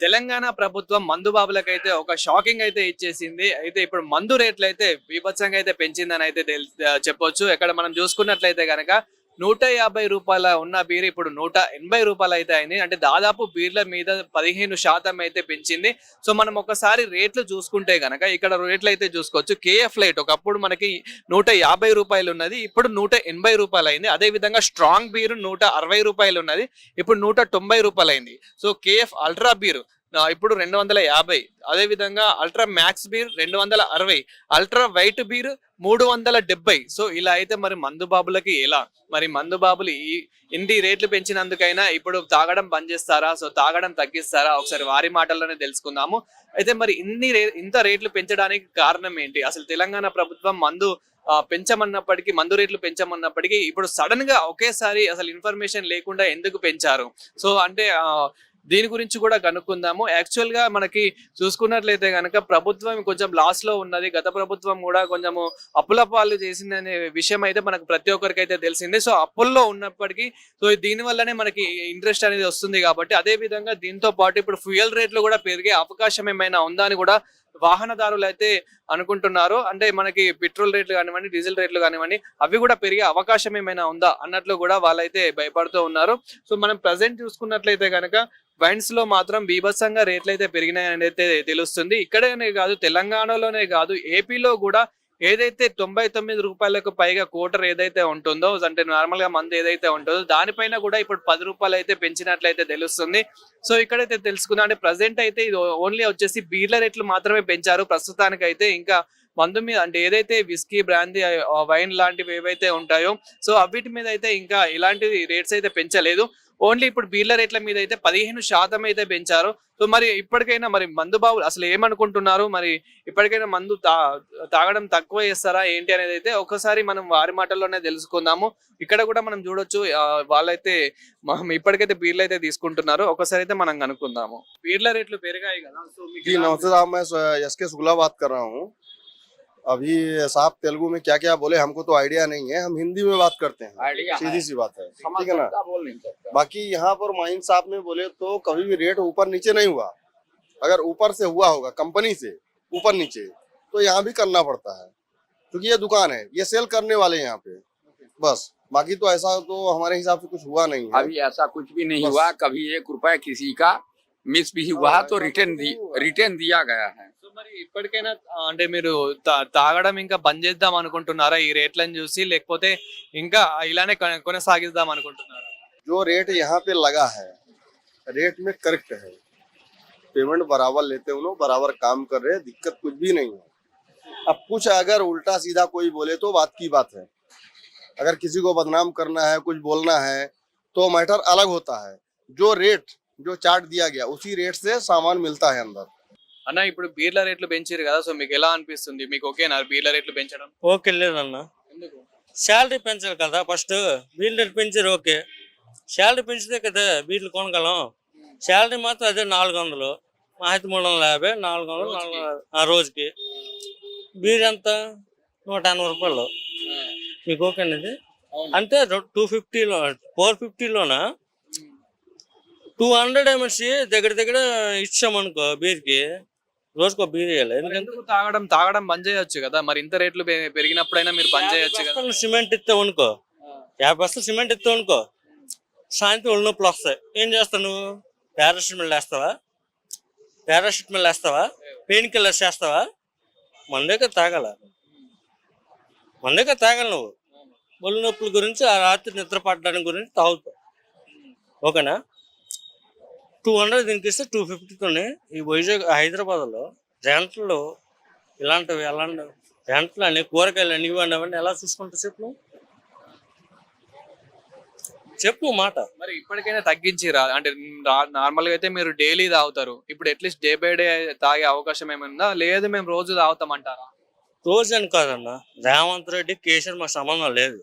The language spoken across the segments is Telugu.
తెలంగాణ ప్రభుత్వం మందు బాబులకైతే ఒక షాకింగ్ అయితే ఇచ్చేసింది. అయితే ఇప్పుడు మందు రేట్లు అయితే బీభత్సంగా అయితే పెంచిందని అయితే చెప్పొచ్చు. ఇక్కడ మనం చూసుకున్నట్లయితే గనక రూ. 150 ఉన్న బీర్ ఇప్పుడు రూ. 180 అయితే అయింది. అంటే దాదాపు బీర్ల మీద 15% అయితే పెంచింది. సో మనం ఒకసారి రేట్లు చూసుకుంటే గనక ఇక్కడ రేట్లు అయితే చూసుకోవచ్చు. కేఎఫ్ లైట్ ఒకప్పుడు మనకి రూ. 150 ఉన్నది, ఇప్పుడు రూ. 180 అయింది. అదే విధంగా స్ట్రాంగ్ బీర్ రూ. 160 ఉన్నది, ఇప్పుడు రూ. 190 అయింది. సో కేఎఫ్ అల్ట్రా బీర్ ఇప్పుడు 250, అదే విధంగా ultra max beer 260, ultra white beer 370. So ఇలా అయితే మరి మందు బాబులకి ఎలా, మరి మందు బాబులు ఇన్ని రేట్లు పెంచినందుకైనా ఇప్పుడు తాగడం బంద్ చేస్తారా, సో తాగడం తగ్గిస్తారా, ఒకసారి వారి మాటల్లోనే తెలుసుకుందాము. అయితే మరి ఇంత రేట్లు పెంచడానికి కారణం ఏంటి? అసలు తెలంగాణ ప్రభుత్వం మందు రేట్లు పెంచమన్నప్పటికీ ఇప్పుడు సడన్ గా ఒకేసారి అసలు ఇన్ఫర్మేషన్ లేకుండా ఎందుకు పెంచారు? సో అంటే దీని గురించి కూడా కనుక్కుందాము. యాక్చువల్ గా మనకి చూసుకున్నట్లయితే కనుక ప్రభుత్వం కొంచెం లాస్ లో ఉన్నది. గత ప్రభుత్వం కూడా కొంచెము అప్పుల పాలు చేసిందనే విషయం అయితే మనకు ప్రతి ఒక్కరికి అయితే తెలిసిందే. సో అప్పుల్లో ఉన్నప్పటికీ సో దీని వల్లనే మనకి ఇంట్రెస్ట్ అనేది వస్తుంది కాబట్టి, అదే విధంగా దీంతో పాటు ఇప్పుడు ఫ్యూయల్ రేట్లు కూడా పెరిగే అవకాశం ఏమైనా ఉందా అని కూడా వాహనదారులు అయితే అనుకుంటున్నారు. అంటే మనకి పెట్రోల్ రేట్లు కానివ్వండి, డీజిల్ రేట్లు కానివ్వండి, అవి కూడా పెరిగే అవకాశం ఏమైనా ఉందా అన్నట్లు కూడా వాళ్ళైతే భయపడుతూ ఉన్నారు. సో మనం ప్రజెంట్ చూసుకున్నట్లయితే కనుక వైన్స్ లో మాత్రం బీభత్సంగా రేట్లు అయితే పెరిగినాయని అయితే తెలుస్తుంది. ఇక్కడనే కాదు, తెలంగాణలోనే కాదు, ఏపీలో కూడా ఏదైతే రూ. 99 పైగా క్వార్టర్ ఏదైతే ఉంటుందో, అంటే నార్మల్ గా మందు ఏదైతే ఉంటుందో దానిపైన కూడా ఇప్పుడు రూ. 10 అయితే పెంచినట్లయితే తెలుస్తుంది. సో ఇక్కడైతే తెలుసుకుందాం. అంటే ప్రజెంట్ అయితే ఇది ఓన్లీ వచ్చేసి బీర్ల రేట్లు మాత్రమే పెంచారు ప్రస్తుతానికి అయితే. ఇంకా మందు మీద అంటే ఏదైతే విస్కీ, బ్రాందీ, వైన్ లాంటివి ఏవైతే ఉంటాయో సో అవిటి మీద అయితే ఇంకా ఇలాంటి రేట్స్ అయితే పెంచలేదు. ఓన్లీ ఇప్పుడు బీర్ల రేట్ల మీద అయితే 15% అయితే పెంచారు. సో మరి ఇప్పటికైనా మరి మందు బాబులు అసలు ఏమనుకుంటున్నారు, మరి ఇప్పటికైనా మందు తాగడం తక్కువ చేస్తారా ఏంటి అనేది అయితే ఒకసారి మనం వారి మాటల్లోనే తెలుసుకుందాము. ఇక్కడ కూడా మనం చూడొచ్చు, వాళ్ళైతే ఇప్పటికైతే బీర్లు అయితే తీసుకుంటున్నారు. ఒకసారి అయితే మనం కనుక్కుందాము. బీర్ల రేట్లు పెరిగాయి కదా, సో अभी साहब तेलुगु में क्या क्या बोले हमको तो आइडिया नहीं है, हम हिंदी में बात करते हैं, सीधी सी बात है, ठीक है ना। बाकी यहाँ पर माइन साहब ने बोले तो कभी भी रेट ऊपर नीचे नहीं हुआ। अगर ऊपर से हुआ होगा कंपनी से ऊपर नीचे तो यहाँ भी करना पड़ता है, क्योंकि ये दुकान है, ये सेल करने वाले हैं यहाँ पे बस। बाकी तो ऐसा तो हमारे हिसाब से कुछ हुआ नहीं है, अभी ऐसा कुछ भी नहीं हुआ। कभी 1 रुपया किसी का मिस भी हुआ तो रिटर्न दिया गया है। మరి ఇప్పటికైనా అంటే మీరు తాగడం ఇంకా బంద్ చేద్దాం అనుకుంటున్నారా ఈ రేట్లను చూసి, లేకపోతే ఇంకా ఇలానే కొనసాగిద్దాం అనుకుంటున్నారా? जो रेट यहाँ पे लगा है रेट में करेक्ट है, पेमेंट बराबर लेते हैं, उन्होंने बराबर काम कर रहे हैं, दिक्कत कुछ भी नहीं है। अब कुछ अगर उल्टा सीधा कोई बोले तो बात की बात है, अगर किसी को बदनाम करना है, कुछ बोलना है तो मैटर अलग होता है। जो रेट जो चार्ट दिया गया उसी रेट से सामान मिलता है अंदर। అన్న ఇప్పుడు బీర్ల రేట్లు పెంచారు కదా, సో మీకు ఎలా అనిపిస్తుంది? మీకు ఓకేనా బీర్ల రేట్లు పెంచడం? ఓకే లేదన్న, శాలరీ పెంచాలి కదా ఫస్ట్. బీర్ల రేట్లు పెంచారు ఓకే, శాలరీ పెంచితే కదా బీర్లు కొనగలం. శాలరీ మాత్రం అదే 400, మా అయితే 350, 400 ఆ రోజుకి. బీర్ ఎంత 180 రూపాయలు. మీకు ఓకేనండి? అంటే 250లో 450లోన 200 ఎంఎస్సి దగ్గర ఇచ్చామనుకో బీర్కి, రోజుకో బీర్ వేయాలి. ఎందుకు తాగడం బంద్ చేయొచ్చు కదా, మరి ఇంత రేట్లు పెరిగినప్పుడైనా మీరు బంద్ చేయొచ్చు కదా. సిమెంట్ ఇస్తావు అనుకో, 50 బస్తాలు సిమెంట్ ఇస్తావు అనుకో, సాయంత్రం ఒళ్ళు నొప్పులు వస్తాయి. ఏం చేస్తావు నువ్వు? పారాసిటమాల్ వేస్తావా, పెయిన్ కిల్లర్స్ చేస్తావా? మందేక తాగాల నువ్వు. ఒళ్ళు నొప్పుల గురించి, ఆ రాత్రి నిద్ర పడడానికి గురించి తాగుతావు, ఓకేనా? 200 దీనికి ఇస్తే 250తోనే ఈ వైజాగ్ హైదరాబాద్లో రెంట్లు ఇలాంటివి రెంట్లు అని కూరగాయలు అని ఇవ్వండి అవన్నీ ఎలా చూసుకుంటా చెప్పు మాట. మరి ఇప్పటికైనా తగ్గించిరా? అంటే నార్మల్ గా అయితే మీరు డైలీ తాగుతారు, ఇప్పుడు అట్లీస్ట్ డే బై డే తాగే అవకాశం ఏమైనా? లేదు మేము రోజు తాగుతామంటారా? రోజు అని కాదన్న, రేవంత్ రెడ్డి, కేసీఆర్ మా సంబంధం లేదు.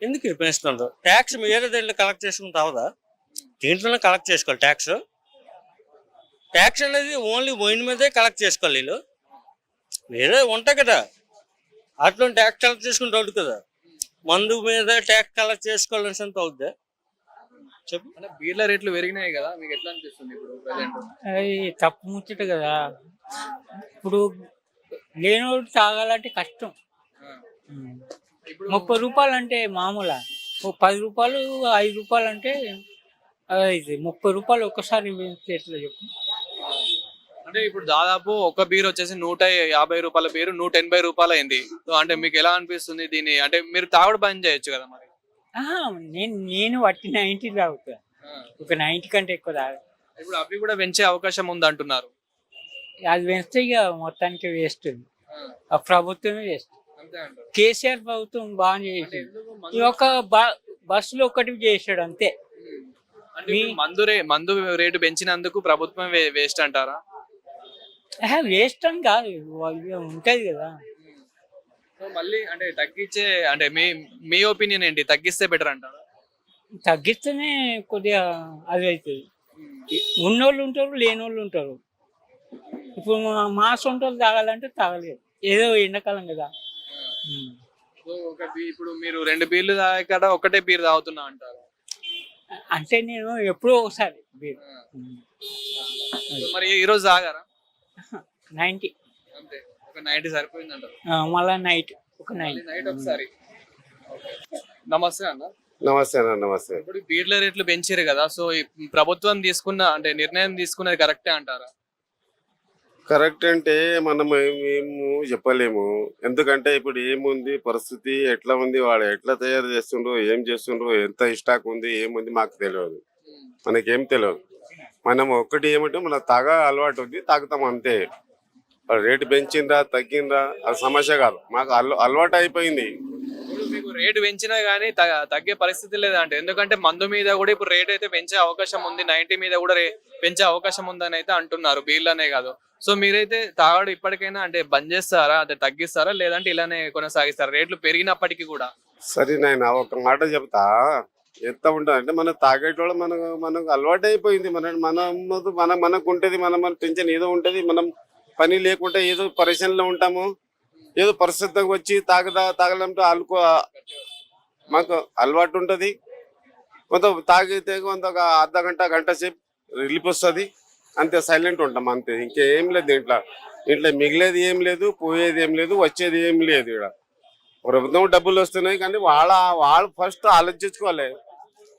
ఎందుకు పెంచుతున్నారు? ట్యాక్స్ వేరే దగ్గర కలెక్ట్ చేసుకుని తావదా? దీంట్లోనే కలెక్ట్ చేసుకోవాలి ట్యాక్స్ అనేది ఓన్లీ వైన్ మీదే కలెక్ట్ చేసుకోవాలి. వీళ్ళు వేరే ఉంటాయి కదా, అట్లా ట్యాక్స్ కలెక్ట్ చేసుకుంటూ అవుతుంది కదా. మందు మీద ట్యాక్స్ కలెక్ట్ చేసుకోవాల్సినంత అవుద్ది. చెప్పు. అంటే బీర్ల రేట్లు పెరిగినాయి కదా, మీకు ఎట్లా అనిపిస్తుంది ఇప్పుడు ప్రజెంట్? అది తప్పు ముచ్చట కదా. ఇప్పుడు లేనోడు తాగాలంటే కష్టం. ఇప్పుడు 30 రూపాయలు అంటే మామూలా? ఓ 10 రూపాయలు 5 రూపాయలు అంటే అది 30 రూపాయలు ఒక్కసారి పెంచితే ఎట్లా చెప్పు? అంటే ఇప్పుడు దాదాపు ఒక బీర్ వచ్చేసి 150 రూపాయల బీరు 180 రూపాయలు అయింది. సో అంటే మీకు ఎలా అనిపిస్తుంది దీన్ని? అంటే మీరు తాగుడు బంద్ చేయొచ్చు కదా మరి. ఆహా, నేను వట్టి 90 తాగుతా. ఒక 90 కంటే ఎక్కువ తాగా. ఇప్పుడు అవి కూడా పెంచే అవకాశం ఉంది అంటున్నారు. అది పెంచితే ఇక మొత్తానికి వేస్ట్. ఆ ప్రభుత్వమే వేస్ట్. అంతే అంటారు. కేసీఆర్ ప్రభుత్వం బాగా చేసింది. ఈ ఒక బస్సులో ఒకటి చేసాడు అంతే. అంటే ఇప్పుడు మందు రేటు పెంచినందుకు ప్రభుత్వం వేస్ట్ అంటారా? వేస్ట్ అని కాదు, ఇక ఉంటది కదా. సో మళ్ళీ అంటే తగ్గించే అంటే మీ ఒపీనియన్ ఏంటి? తగ్గిస్తే బెటర్ అంటారా? తగ్గిస్తేనే కొద్దిగా అది అవుతుంది. ఉన్నోళ్ళు ఉంటారు, లేనోళ్ళు ఉంటారు. ఇప్పుడు మా సొంత వాళ్ళు తాగాలంటే తాగలేదు, ఏదో ఎండాకాలం కదా. సో ఇప్పుడు మీరు 2 బీర్లు తాగాక ఒకటే బీర్ తాగుతున్నా అంటారు. అంటే నేను ఎప్పుడో ఒకసారి బీర్. సో మరి ఈ రోజు తాగారా? 90 అంతే, ఒక 90 సరిపోయింది అంటారు. మళ్ళా నైట్ ఒక 90. నైట్ ఒకసారి. నమస్తే అన్న. నమస్తే అన్న. నమస్తే. ఇప్పుడు బీర్ల రేట్లు పెంచారు కదా, సో ఈ ప్రభుత్వం తీసుకున్న అంటే నిర్ణయం తీసుకున్నది కరెక్టే అంటారా? కరెక్ట్ అంటే మనం మేము చెప్పలేము. ఎందుకంటే ఇప్పుడు ఏముంది పరిస్థితి, ఎట్లా ఉంది, వాడు ఎట్లా తయారు చేస్తుండ్రో, ఏం చేస్తుండ్రో, ఎంత స్టాక్ ఉంది, ఏముంది మాకు తెలియదు, మనకేం తెలియదు. మనం ఒక్కటి ఏమంటే మన తాగా అలవాటు ఉంది, తాగుతాం అంతే. రేటు పెంచిందా తగ్గిందా అది సమస్య కాదు, మాకు అలవాటు అయిపోయింది. ఇప్పుడు మీకు రేటు పెంచినా గానీ తగ్గే పరిస్థితి లేదంటే, ఎందుకంటే మందు మీద కూడా ఇప్పుడు రేట్ అయితే పెంచే అవకాశం ఉంది, 90 మీద కూడా పెంచే అవకాశం ఉందని అయితే అంటున్నారు, బీర్లనే కాదు. సో మీరైతే తాగడం ఇప్పటికైనా అంటే బంద్ చేస్తారా, అంటే తగ్గిస్తారా, లేదంటే ఇలానే కొనసాగిస్తారా రేట్లు పెరిగినప్పటికీ కూడా? సరే నాయన ఒక మాట చెప్తా. ఎంత ఉంటుంది అంటే మనం తాగేటోళ్ళు మనకు అలవాటు అయిపోయింది. మనకు ఉంటుంది, మన టెన్షన్ ఏదో ఉంటుంది, మనం పని లేకుంటే ఏదో పరిశ్రమలో ఉంటాము, ఏదో పరిస్థితికి వచ్చి తాగలంటే మాకు అలవాటు ఉంటుంది. కొంత తాగితే కొంత ఒక అర్ధ గంట సేపు రిలీఫ్ వస్తుంది, అంతే సైలెంట్ ఉంటాం అంతే. ఇంకేం లేదు ఇంట్లో మిగిలేది ఏం లేదు, పోయేది ఏం లేదు, వచ్చేది ఏం లేదు. ఇక్కడ ప్రభుత్వం డబ్బులు వస్తున్నాయి కానీ వాళ్ళు ఫస్ట్ ఆలోచించుకోవాలి.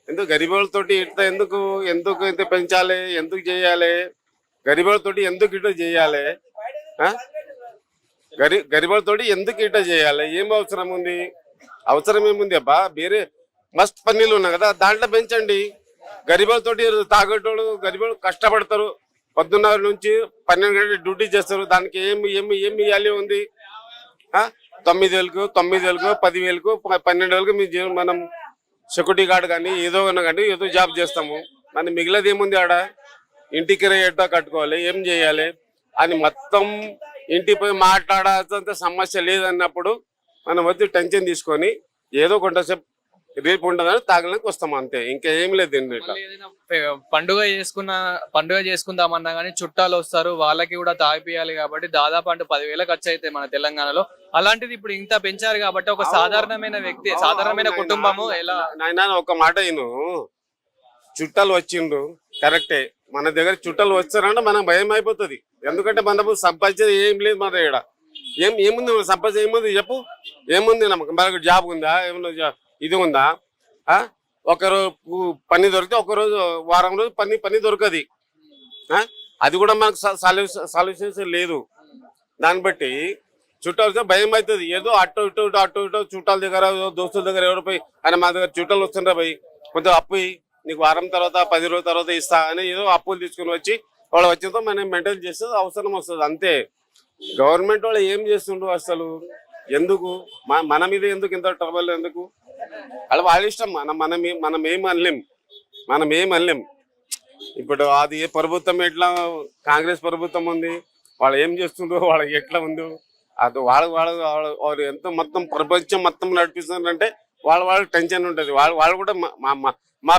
ఎందుకు గరీబులతోటి ఇట్లా ఎందుకు ఇంత పెంచాలి, ఎందుకు చేయాలి, గరీబులతోటి ఎందుకు ఇట్లా చేయాలి, గరీబులతోటి ఎందుకు ఇట్లా చేయాలి, ఏం అవసరం ఉంది? అవసరం ఏముంది అబ్బా? వేరే మస్తు పన్నీళ్ళు ఉన్నాయి కదా, దాంట్లో పెంచండి. గరీబులతోటి తాగేటోళ్ళు గరీబులు కష్టపడతారు, 12 నుంచి 12 గంటలు డ్యూటీ చేస్తారు, దానికి ఏమి ఇవ్వాలి ఉంది? 9,000కు 10,000కు 12,000కు మనం సెక్యూరిటీ గార్డ్ కానీ ఏదో కానీ ఏదో జాబ్ చేస్తాము. మన మిగిలినది ఏముంది? ఆడ ఇంటికి ఎట్లా కట్టుకోవాలి, ఏం చేయాలి అని మొత్తం ఇంటికి పోయి మాట్లాడాల్సినంత సమస్య లేదన్నప్పుడు మనం వచ్చి టెన్షన్ తీసుకొని ఏదో కొంతసేపు రేపు ఉండదని తాగడానికి వస్తాం అంతే, ఇంకా ఏం లేదు. పండుగ చేసుకుందామన్నా కానీ చుట్టాలు వస్తారు, వాళ్ళకి కూడా తాగిపియాలి కాబట్టి దాదాపు అంటే 10,000 ఖర్చు అవుతాయి మన తెలంగాణలో. అలాంటిది ఇప్పుడు ఇంత పెంచారు కాబట్టి ఒక సాధారణమైన వ్యక్తి, సాధారణమైన కుటుంబము ఎలా? నాయన ఒక మాట నేను, చుట్టాలు వచ్చిండ్రు కరెక్టే, మన దగ్గర చుట్టాలు వచ్చారంటే మనకు భయం అయిపోతుంది. ఎందుకంటే మనకు సంపాదించేది ఏం లేదు మన ఇక్కడ. ఏముంది సంపాదించేది ఏముంది చెప్పు? ఏముంది? మనకు జాబ్ ఉందా, ఏమన్నా ఇది ఉందా? ఒకరోజు పని దొరికితే ఒకరోజు వారం రోజు పని దొరకది, అది కూడా మనకు సొల్యూషన్స్ లేదు. దాన్ని బట్టి చుట్టాలు భయం అవుతుంది. ఏదో అటు ఇటు చుట్టాల దగ్గర దోస్తుల దగ్గర ఎవరు పోయి అని మా దగ్గర చుట్టాలు వస్తుండ్రా పోయి కొంచెం అప్పు నీకు వారం తర్వాత 10 రోజుల తర్వాత ఇస్తా అని ఏదో అప్పులు తీసుకుని వచ్చి వాళ్ళు వచ్చినతో మనం మెయింటైన్ చేస్తే అవసరం వస్తుంది అంతే. గవర్నమెంట్ వాళ్ళు ఏం చేస్తుండ్రు అసలు? ఎందుకు మన మీద ఎందుకు ఇంత ట్రబుల్? ఎందుకు? అలా వాళ్ళ ఇష్టం, మనం ఏం అనలేం. ఇప్పుడు అది ప్రభుత్వం ఎట్లా, కాంగ్రెస్ ప్రభుత్వం ఉంది, వాళ్ళు ఏం చేస్తుండ్రో, వాళ్ళకి ఎట్లా ఉందో అది వాళ్ళు ఎంత మొత్తం ప్రపంచం మొత్తం నడిపిస్తున్నారంటే వాళ్ళ టెన్షన్ ఉంటుంది. వాళ్ళు కూడా మా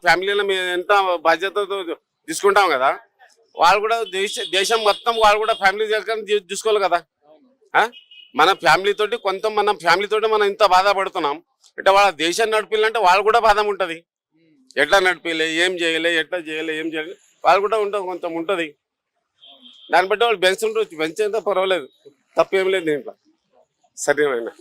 ఫ్యామిలీలో మేము ఎంత బాధ్యతతో తీసుకుంటాం కదా, వాళ్ళు కూడా దేశం మొత్తం వాళ్ళు కూడా ఫ్యామిలీ చూసుకోవాలి కదా. మన ఫ్యామిలీతోటి మనం ఇంత బాధపడుతున్నాం అంటే వాళ్ళ దేశాన్ని నడిపించాలంటే వాళ్ళు కూడా బాధ ఉంటుంది. ఎట్లా నడిపిలే, ఏం చేయలే, ఎట్లా చేయలే, ఏం చేయలే, వాళ్ళు కూడా కొంచెం ఉంటుంది. దాన్ని బట్టి వాళ్ళు పెంచుండొచ్చు, పెంచేంత పర్వాలేదు, తప్పేం లేదు దీంట్లో. సరేనా?